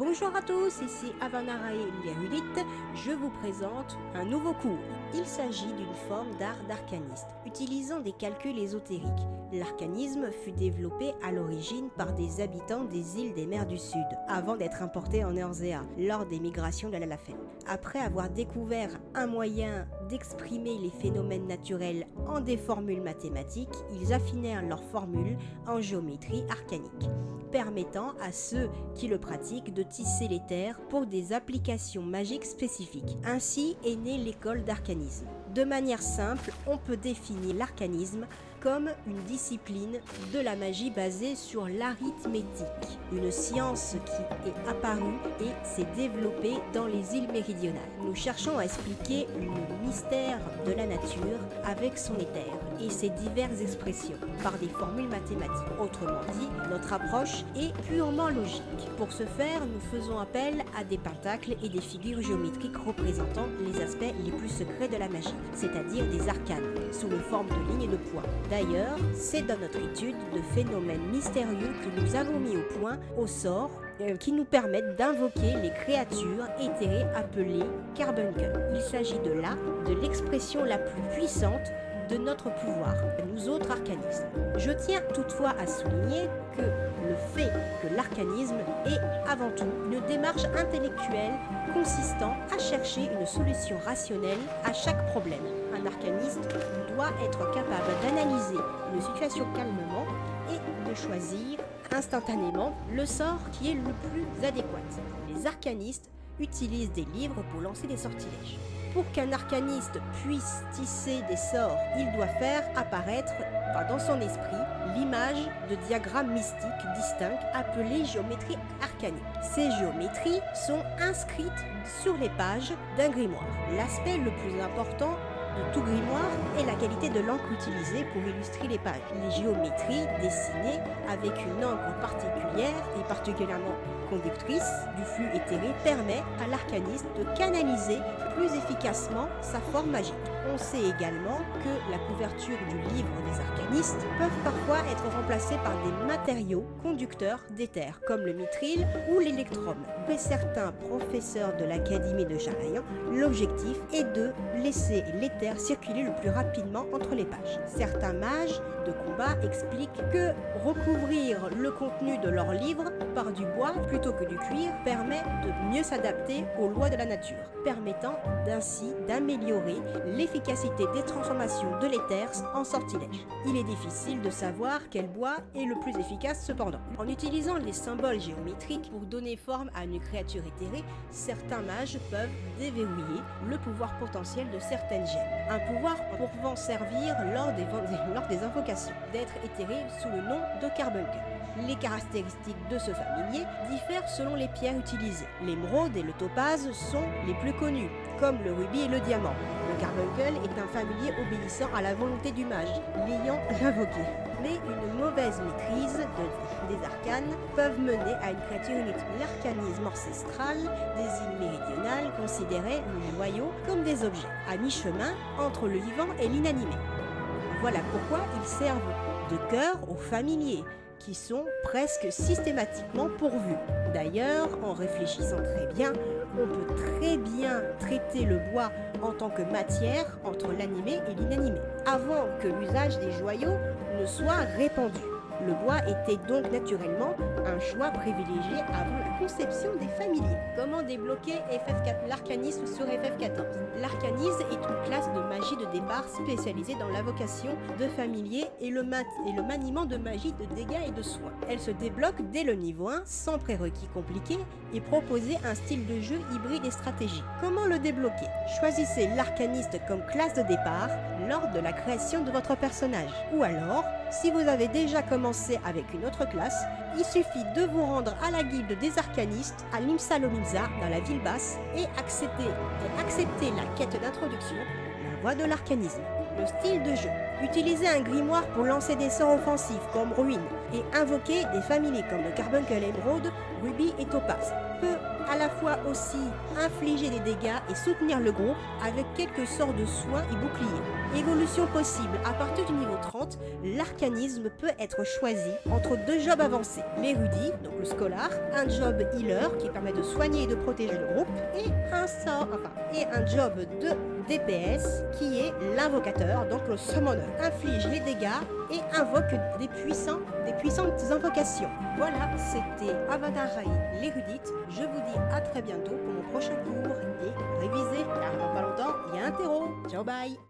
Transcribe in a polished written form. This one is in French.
Bonjour à tous, ici Avanarae l'érudite, je vous présente un nouveau cours. Il s'agit d'une forme d'art d'arcaniste, utilisant des calculs ésotériques. L'arcanisme fut développé à l'origine par des habitants des îles des mers du Sud, avant d'être importé en Eorzea, lors des migrations de l'Alafel. Après avoir découvert un moyen d'exprimer les phénomènes naturels en des formules mathématiques, ils affinèrent leurs formules en géométrie arcanique, permettant à ceux qui le pratiquent de tisser les terres pour des applications magiques spécifiques. Ainsi est née l'école d'arcanisme. De manière simple, on peut définir l'arcanisme comme une discipline de la magie basée sur l'arithmétique, une science qui est apparue et s'est développée dans les îles méridionales. Nous cherchons à expliquer le mystère de la nature avec son éther et ses diverses expressions par des formules mathématiques. Autrement dit, notre approche est purement logique. Pour ce faire, nous faisons appel à des pentacles et des figures géométriques représentant les aspects les plus secrets de la magie, c'est-à-dire des arcanes, sous la forme de lignes et de points. D'ailleurs, c'est dans notre étude de phénomènes mystérieux que nous avons mis au point au sort qui nous permettent d'invoquer les créatures éthérées appelées carbuncles. Il s'agit de l'expression la plus puissante de notre pouvoir, nous autres arcanistes. Je tiens toutefois à souligner que le fait que l'arcanisme est avant tout une démarche intellectuelle consistant à chercher une solution rationnelle à chaque problème. Un arcaniste doit être capable d'analyser une situation calmement et de choisir instantanément le sort qui est le plus adéquat. Les arcanistes utilisent des livres pour lancer des sortilèges. Pour qu'un arcaniste puisse tisser des sorts, il doit faire apparaître dans son esprit l'image de diagrammes mystiques distincts appelés géométrie arcanique. Ces géométries sont inscrites sur les pages d'un grimoire. L'aspect le plus important de tout grimoire est la qualité de l'encre utilisée pour illustrer les pages. Les géométries dessinées avec une encre particulière et particulièrement conductrice du flux éthéré permet à l'arcaniste de canaliser plus efficacement sa forme magique. On sait également que la couverture du livre des arcanistes peuvent parfois être remplacées par des matériaux conducteurs d'éther, comme le mithril ou l'électrum. Mais certains professeurs de l'Académie de Charayan, l'objectif est de laisser l'éther circuler le plus rapidement entre les pages. Certains mages de combat expliquent que recouvrir le contenu de leur livre par du bois plutôt que du cuir permet de mieux s'adapter aux lois de la nature, permettant ainsi d'améliorer l'efficacité des transformations de l'éther en sortilège. Il est difficile de savoir quel bois est le plus efficace cependant. En utilisant les symboles géométriques pour donner forme à une créature éthérée, certains mages peuvent déverrouiller le pouvoir potentiel de certaines gemmes. Un pouvoir pouvant servir lors des invocations, d'être éthéré sous le nom de carbuncle. Les caractéristiques de ce familier diffèrent selon les pierres utilisées. L'émeraude et le topaze sont les plus connus, comme le rubis et le diamant. Le carbuncle est un familier obéissant à la volonté du mage, l'ayant invoqué. Mais une mauvaise maîtrise des arcanes peuvent mener à une créature inutile. L'arcanisme ancestral des îles méridionales considérait le noyau comme des objets, à mi-chemin entre le vivant et l'inanimé. Voilà pourquoi ils servent de cœur aux familiers, qui sont presque systématiquement pourvus. D'ailleurs, en réfléchissant très bien, on peut très bien traiter le bois en tant que matière entre l'animé et l'inanimé, avant que l'usage des joyaux ne soit répandu. Le bois était donc naturellement un choix privilégié avant la conception des familiers. Comment débloquer l'arcanisme sur FF14? L'arcanisme est une classe de magie de départ spécialisée dans l'invocation de familiers et le maniement de magie de dégâts et de soins. Elle se débloque dès le niveau 1 sans prérequis compliqués et proposer un style de jeu hybride et stratégique. Comment le débloquer? Choisissez l'arcaniste comme classe de départ lors de la création de votre personnage. Ou alors, si vous avez déjà commencé avec une autre classe, il suffit de vous rendre à la guilde des arcanistes à Limsa Lominsa dans la ville basse et accepter la quête d'introduction, la voie de l'arcanisme. Le style de jeu. Utilisez un grimoire pour lancer des sorts offensifs comme ruine, et invoquer des familles comme le carbuncle émeraude, rubis et topaz. Peut à la fois aussi infliger des dégâts et soutenir le groupe avec quelques sorts de soins et boucliers. Évolution possible. À partir du niveau 30, l'arcanisme peut être choisi entre deux jobs avancés. L'érudit, donc le scolar, un job healer qui permet de soigner et de protéger le groupe, et un job de DPS qui est l'invocateur, donc le summoner, inflige les dégâts et invoque des puissantes invocations. Voilà, c'était Avanarai l'érudite. Je vous dis à très bientôt pour mon prochain cours et révisez car dans pas longtemps il y a un terreau. Ciao, bye.